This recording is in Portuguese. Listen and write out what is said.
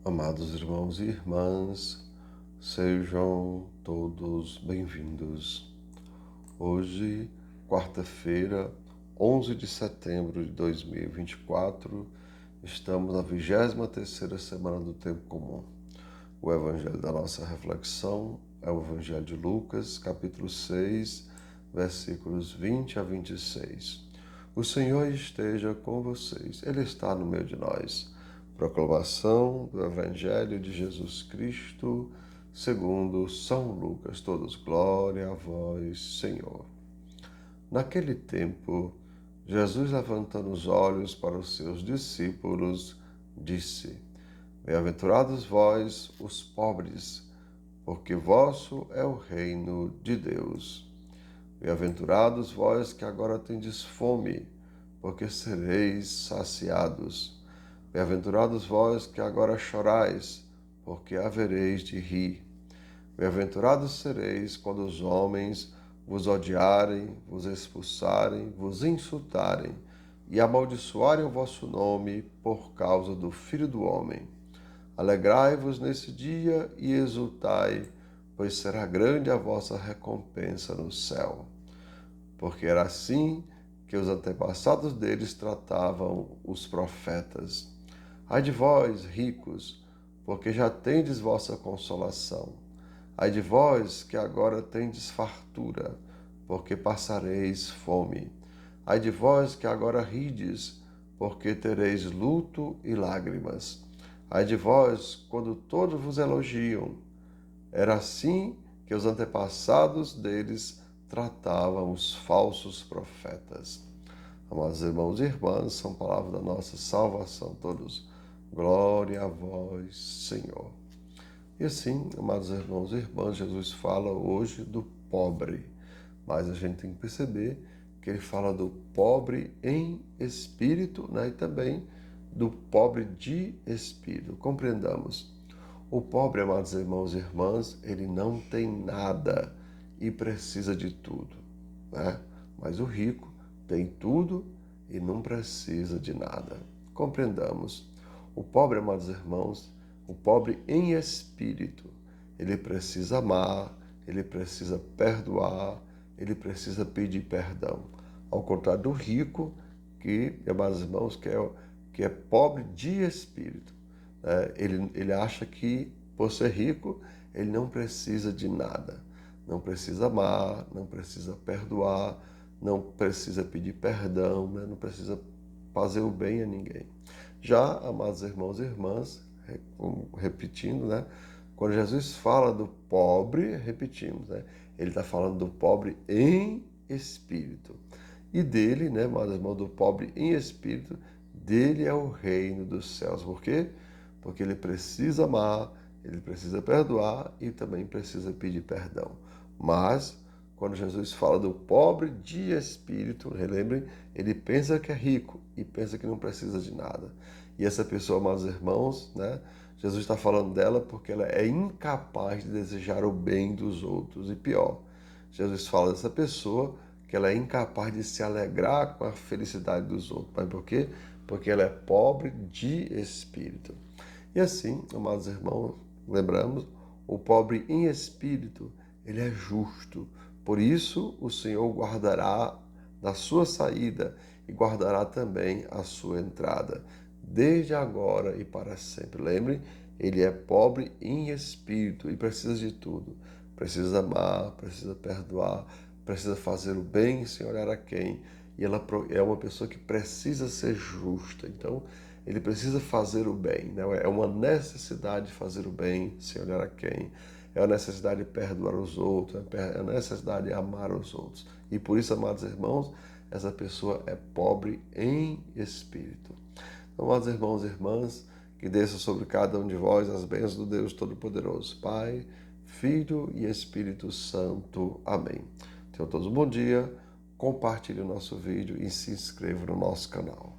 Amados irmãos e irmãs, sejam todos bem-vindos. Hoje, quarta-feira, 11 de setembro de 2024, estamos na 23ª semana do Tempo Comum. O evangelho da nossa reflexão é o evangelho de Lucas, capítulo 6, versículos 20 a 26. O Senhor esteja com vocês, Ele está no meio de nós. Proclamação do Evangelho de Jesus Cristo, segundo São Lucas. Todos glória a vós, Senhor. Naquele tempo, Jesus, levantando os olhos para os seus discípulos, disse: Bem-aventurados vós, os pobres, porque vosso é o reino de Deus. Bem-aventurados vós que agora tendes fome, porque sereis saciados. Bem-aventurados vós que agora chorais, porque havereis de rir. Bem-aventurados sereis quando os homens vos odiarem, vos expulsarem, vos insultarem e amaldiçoarem o vosso nome por causa do Filho do Homem. Alegrai-vos nesse dia e exultai, pois será grande a vossa recompensa no céu. Porque era assim que os antepassados deles tratavam os profetas. Ai de vós, ricos, porque já tendes vossa consolação. Ai de vós, que agora tendes fartura, porque passareis fome. Ai de vós, que agora rides, porque tereis luto e lágrimas. Ai de vós, quando todos vos elogiam. Era assim que os antepassados deles tratavam os falsos profetas. Amados irmãos e irmãs, são palavras da nossa salvação, todos. Glória a vós, Senhor. E assim, amados irmãos e irmãs, Jesus fala hoje do pobre, mas a gente tem que perceber que ele fala do pobre em espírito, né? E também do pobre de espírito. Compreendamos. O pobre, amados irmãos e irmãs, ele não tem nada e precisa de tudo, né? Mas o rico tem tudo e não precisa de nada. Compreendamos. O pobre, amados irmãos, o pobre em espírito, ele precisa amar, ele precisa perdoar, ele precisa pedir perdão. Ao contrário do rico, que, amados irmãos, que é pobre de espírito. Ele acha que, por ser rico, ele não precisa de nada. Não precisa amar, não precisa perdoar, não precisa pedir perdão, né? Não precisa fazer o bem a ninguém. Já, amados irmãos e irmãs, repetindo, né? Quando Jesus fala do pobre, repetimos, né? Ele está falando do pobre em espírito. E dele, né, amados irmãos, do pobre em espírito, dele é o reino dos céus. Por quê? Porque ele precisa amar, ele precisa perdoar e também precisa pedir perdão. Mas, quando Jesus fala do pobre de espírito, relembrem, ele pensa que é rico e pensa que não precisa de nada. E essa pessoa, amados irmãos, né, Jesus está falando dela porque ela é incapaz de desejar o bem dos outros. E pior, Jesus fala dessa pessoa que ela é incapaz de se alegrar com a felicidade dos outros. Mas por quê? Porque ela é pobre de espírito. E assim, amados irmãos, lembramos, o pobre em espírito, ele é justo. Por isso, o Senhor guardará da sua saída e guardará também a sua entrada, desde agora e para sempre. Lembrem, ele é pobre em espírito e precisa de tudo. Precisa amar, precisa perdoar, precisa fazer o bem sem olhar a quem. E ela é uma pessoa que precisa ser justa. Então, ele precisa fazer o bem, né? É uma necessidade fazer o bem sem olhar a quem. É a necessidade de perdoar os outros, é a necessidade de amar os outros. E por isso, amados irmãos, essa pessoa é pobre em espírito. Então, amados irmãos e irmãs, que desça sobre cada um de vós as bênçãos do Deus Todo-Poderoso, Pai, Filho e Espírito Santo. Amém. Tenham todos um bom dia, compartilhe o nosso vídeo e se inscreva no nosso canal.